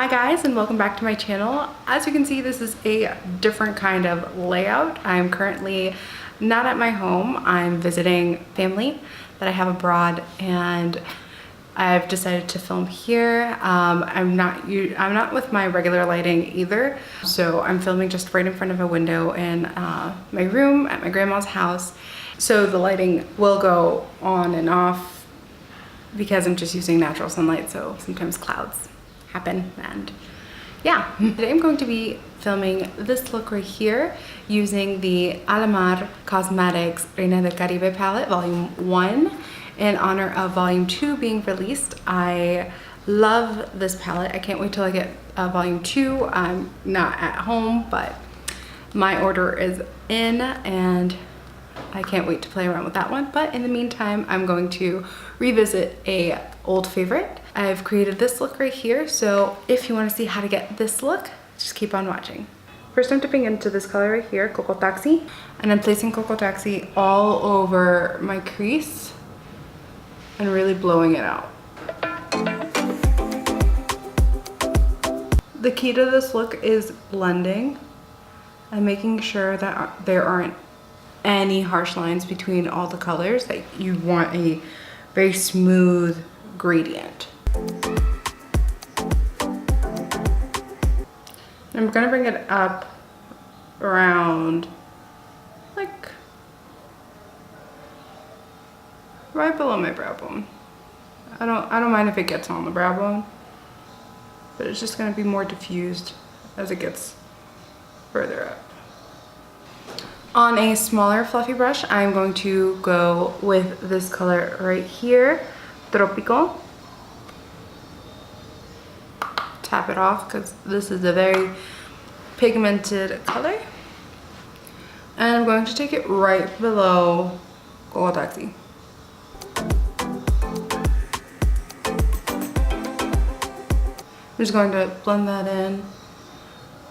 Hi guys, and welcome back to my channel. As you can see, this is a different kind of layout. I'm currently not at my home. I'm visiting family that I have abroad, and I've decided to film here. I'm not with my regular lighting either, so I'm filming just right in front of a window in my room at my grandma's house. So the lighting will go on and off because I'm just using natural sunlight, so sometimes clouds happen. And yeah, today I'm going to be filming this look right here using the Alamar Cosmetics Reina Del Caribe palette volume 1 in honor of volume 2 being released. I love this palette. I can't wait till I get volume 2. I'm not at home, but my order is in and I can't wait to play around with that one. But in the meantime, I'm going to revisit a old favorite. I've created this look right here, so if you want to see how to get this look, just keep on watching. First, I'm dipping into this color right here, Coco Taxi, and I'm placing Coco Taxi all over my crease and really blowing it out. The key to this look is blending and making sure that there aren't any harsh lines between all the colors, that you want a very smooth gradient. I'm gonna bring it up around like right below my brow bone. I don't mind if it gets on the brow bone, but it's just gonna be more diffused as it gets further up. On a smaller fluffy brush, I'm going to go with this color right here, Tropical. Tap it off because this is a very pigmented color. And I'm going to take it right below Coco Taxi. I'm just going to blend that in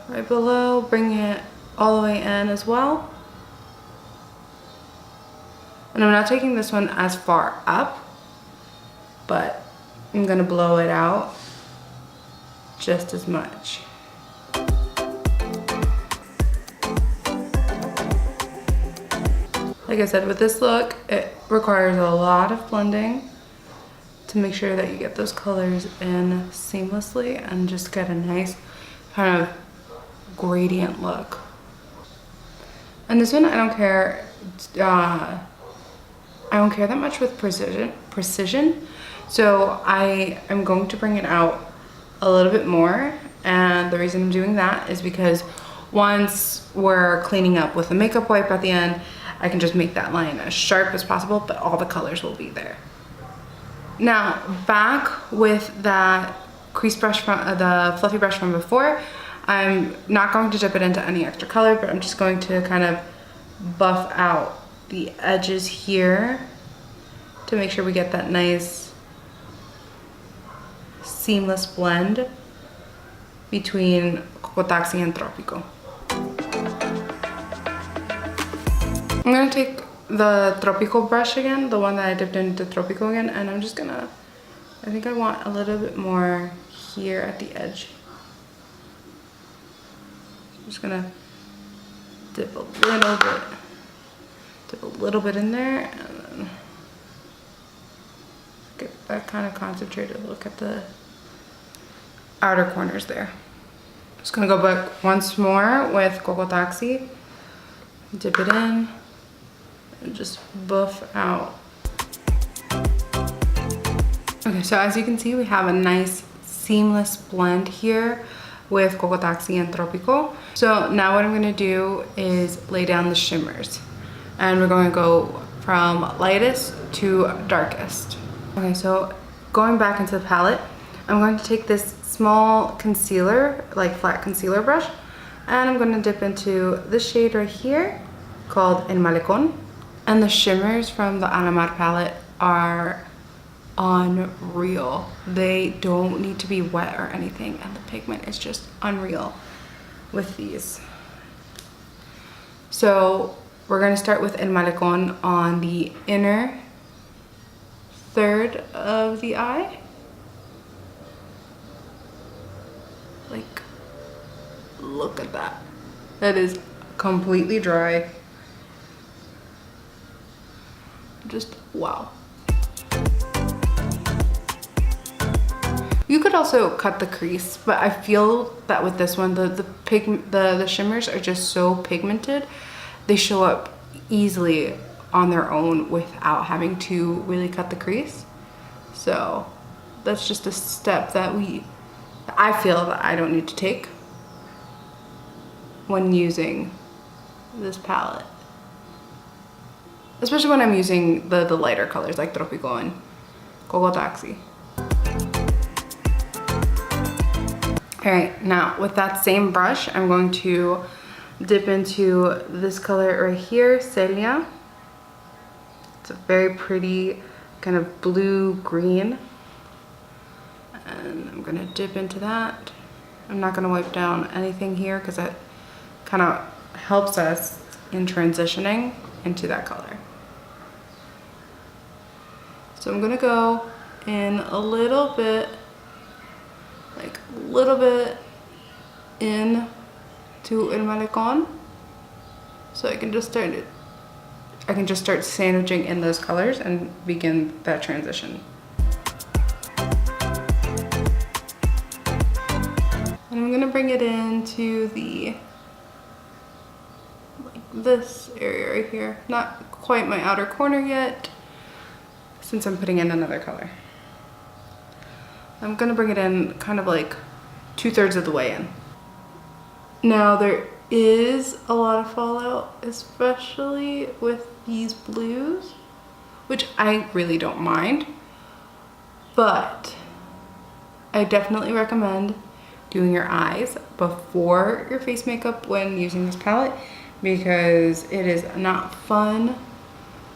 right below, bring it all the way in as well. And I'm not taking this one as far up, but I'm gonna blow it out just as much. Like I said, with this look, it requires a lot of blending to make sure that you get those colors in seamlessly and just get a nice kind of gradient look. And this one, I don't care that much with precision. So I am going to bring it out a little bit more. And the reason I'm doing that is because once we're cleaning up with a makeup wipe at the end, I can just make that line as sharp as possible, but all the colors will be there. Now, back with that crease brush from the fluffy brush from before, I'm not going to dip it into any extra color, but I'm just going to kind of buff out the edges here to make sure we get that nice seamless blend between Coco Taxi and Tropico. I'm gonna take the Tropico brush again, the one that I dipped into Tropico again, and I'm just gonna, I think I want a little bit more here at the edge. I'm just gonna dip a little bit in there, and then get that kind of concentrated look at the outer corners there. Just gonna go back once more with Coco Taxi, dip it in, and just buff out. Okay, so as you can see, we have a nice seamless blend here with Coco Taxi and Tropico. So now what I'm gonna do is lay down the shimmers. And we're going to go from lightest to darkest. Okay, so going back into the palette, I'm going to take this small concealer, like flat concealer brush, and I'm going to dip into this shade right here called El Malecón. And the shimmers from the Alamar palette are unreal. They don't need to be wet or anything, and the pigment is just unreal with these. So we're going to start with El Malecón on the inner third of the eye. Like, look at that. That is completely dry. Just wow. You could also cut the crease, but I feel that with this one, the shimmers are just so pigmented. They show up easily on their own without having to really cut the crease. So that's just a step that I feel that I don't need to take when using this palette. Especially when I'm using the lighter colors like Tropico and Coco Taxi. All right, now with that same brush, I'm going to dip into this color right here, Celia. It's a very pretty kind of blue-green. And I'm gonna dip into that. I'm not gonna wipe down anything here because that kind of helps us in transitioning into that color. So I'm gonna go in a little bit, like a little bit in to El Malecón, so I can just start sandwiching in those colors and begin that transition. And I'm gonna bring it into this area right here. Not quite my outer corner yet, since I'm putting in another color. I'm gonna bring it in kind of like 2/3 of the way in. Now there is a lot of fallout, especially with these blues, which I really don't mind, but I definitely recommend doing your eyes before your face makeup when using this palette, because it is not fun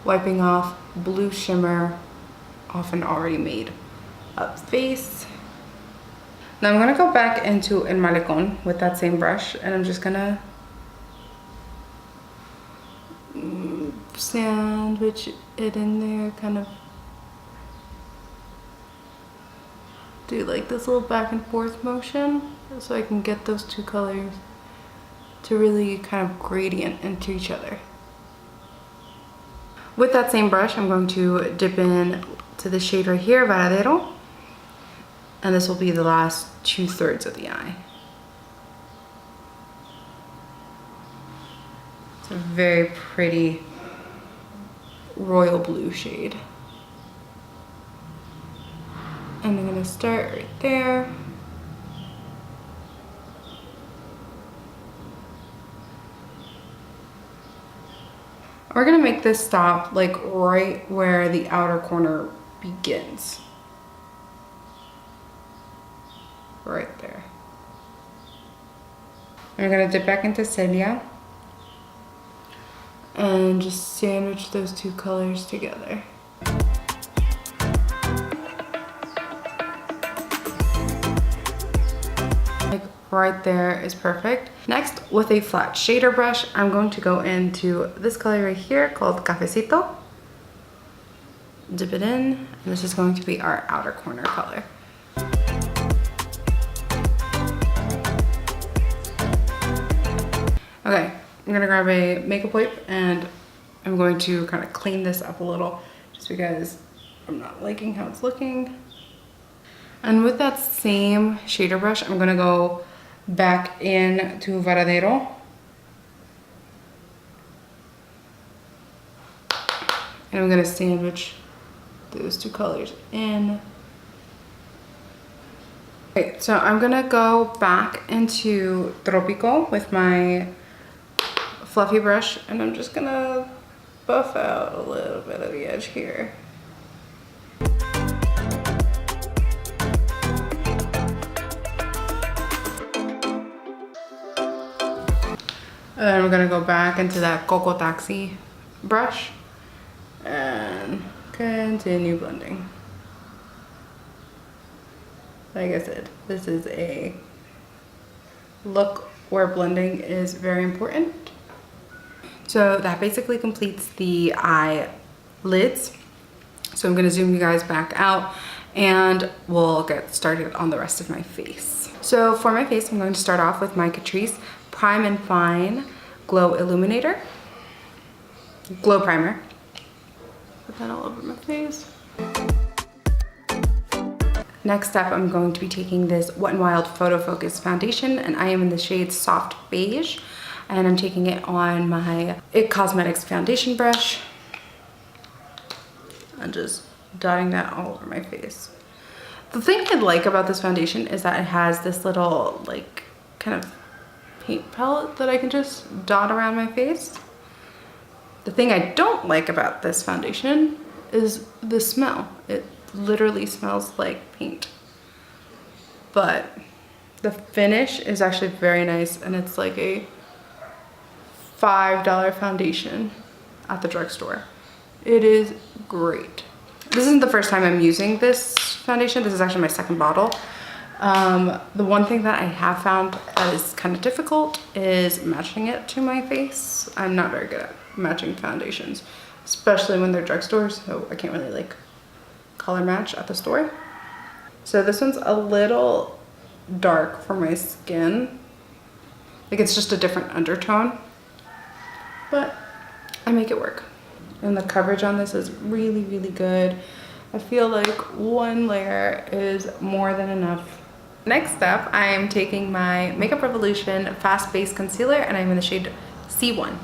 wiping off blue shimmer often already made up face. Now I'm gonna go back into El Malecón with that same brush, and I'm just gonna sandwich it in there, kind of do like this little back and forth motion so I can get those two colors to really kind of gradient into each other. With that same brush, I'm going to dip in to the shade right here, Varadero. And this will be the last 2/3 of the eye. It's a very pretty royal blue shade. And I'm gonna start right there. We're gonna make this stop like right where the outer corner begins. Right there. I'm gonna dip back into Celia and just sandwich those two colors together. Like right there is perfect. Next, with a flat shader brush, I'm going to go into this color right here called Cafecito. Dip it in, and this is going to be our outer corner color. Okay, I'm gonna grab a makeup wipe and I'm going to kind of clean this up a little just because I'm not liking how it's looking. And with that same shader brush, I'm gonna go back in to Varadero. And I'm gonna sandwich those two colors in. Okay, so I'm gonna go back into Tropico with my fluffy brush, and I'm just gonna buff out a little bit of the edge here. And then we're gonna go back into that Coco Taxi brush and continue blending. Like I said, this is a look where blending is very important. So that basically completes the eyelids. So I'm gonna zoom you guys back out and we'll get started on the rest of my face. So for my face, I'm going to start off with my Catrice Prime and Fine Glow Illuminator. Glow Primer. Put that all over my face. Next up, I'm going to be taking this Wet n Wild Photo Focus Foundation, and I am in the shade Soft Beige, and I'm taking it on my IT Cosmetics foundation brush and just dotting that all over my face. The thing I like about this foundation is that it has this little like kind of paint palette that I can just dot around my face. The thing I don't like about this foundation is the smell. It literally smells like paint. But the finish is actually very nice, and it's like a $5 foundation at the drugstore. It is great. This isn't the first time I'm using this foundation. This is actually my second bottle. The one thing that I have found that is kind of difficult is matching it to my face. I'm not very good at matching foundations, especially when they're drugstores, so I can't really like color match at the store. So this one's a little dark for my skin. Like it's just a different undertone, but I make it work. And the coverage on this is really, really good. I feel like one layer is more than enough. Next up, I am taking my Makeup Revolution Fast Base Concealer, and I'm in the shade C1.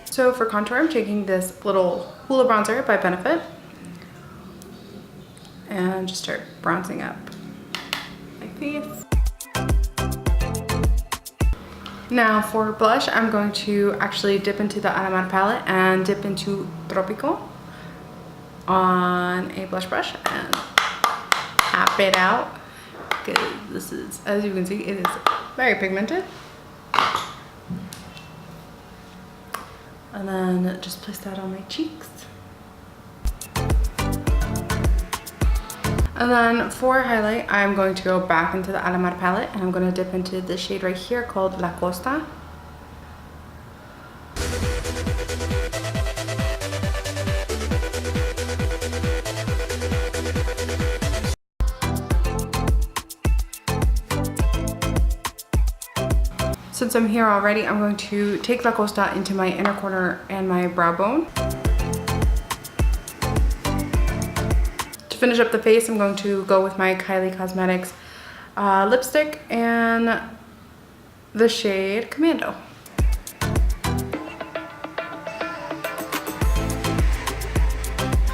So for contour, I'm taking this little Hoola bronzer by Benefit and just start bronzing up my face. Now for blush, I'm going to actually dip into the Alamar palette and dip into Tropico on a blush brush and tap it out, because this is, as you can see, it is very pigmented. And then just place that on my cheeks. And then for highlight, I'm going to go back into the Alamar palette, and I'm going to dip into this shade right here called La Costa. Since I'm here already, I'm going to take La Costa into my inner corner and my brow bone. To finish up the face, I'm going to go with my Kylie Cosmetics lipstick and the shade Commando.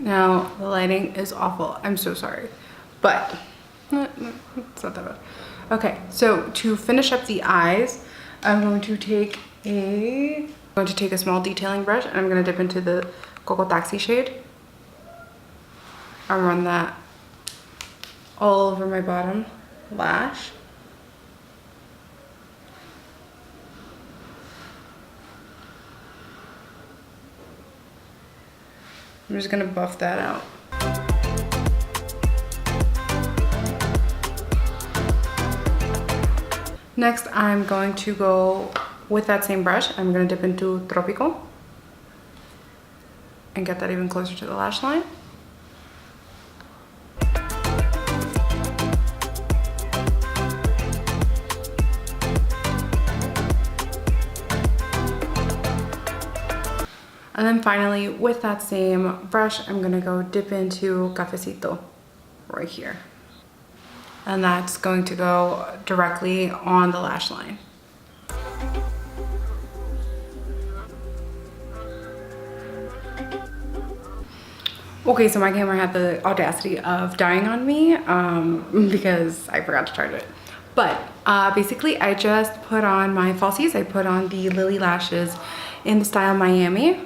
Now, the lighting is awful. I'm so sorry, but it's not that bad. Okay, so to finish up the eyes, I'm going to take a small detailing brush, and I'm going to dip into the Coco Taxi shade. I'll run that all over my bottom lash. I'm just going to buff that out. Next, I'm going to go with that same brush. I'm going to dip into Tropico and get that even closer to the lash line. And then finally, with that same brush, I'm going to go dip into Cafecito right here. And that's going to go directly on the lash line. Okay, so my camera had the audacity of dying on me because I forgot to charge it. But basically, I just put on my falsies. I put on the Lilly lashes in the style Miami,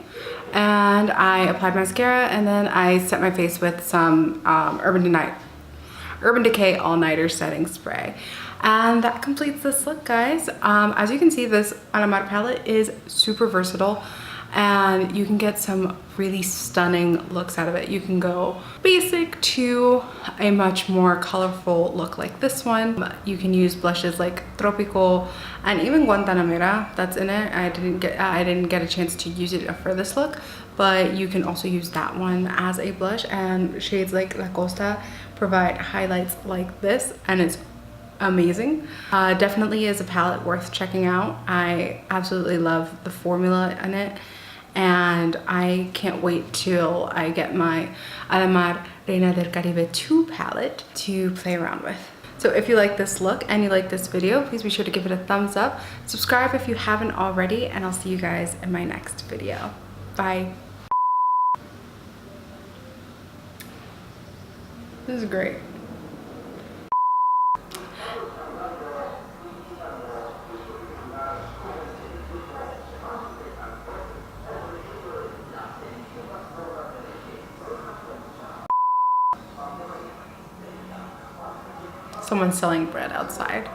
and I applied mascara, and then I set my face with some Urban Decay All-Nighter Setting Spray. And that completes this look, guys. As you can see, this Alamar palette is super versatile. and you can get some really stunning looks out of it. You can go basic to a much more colorful look like this one. You can use blushes like Tropical and even Guantanamera that's in it. I didn't get a chance to use it for this look, but you can also use that one as a blush, and shades like La Costa provide highlights like this, and it's amazing. Definitely is a palette worth checking out. I absolutely love the formula in it, and I can't wait till I get my Alamar Reina del Caribe 2 palette to play around with. So if you like this look and you like this video, please be sure to give it a thumbs up. Subscribe if you haven't already, and I'll see you guys in my next video. Bye. This is great. Someone's selling bread outside.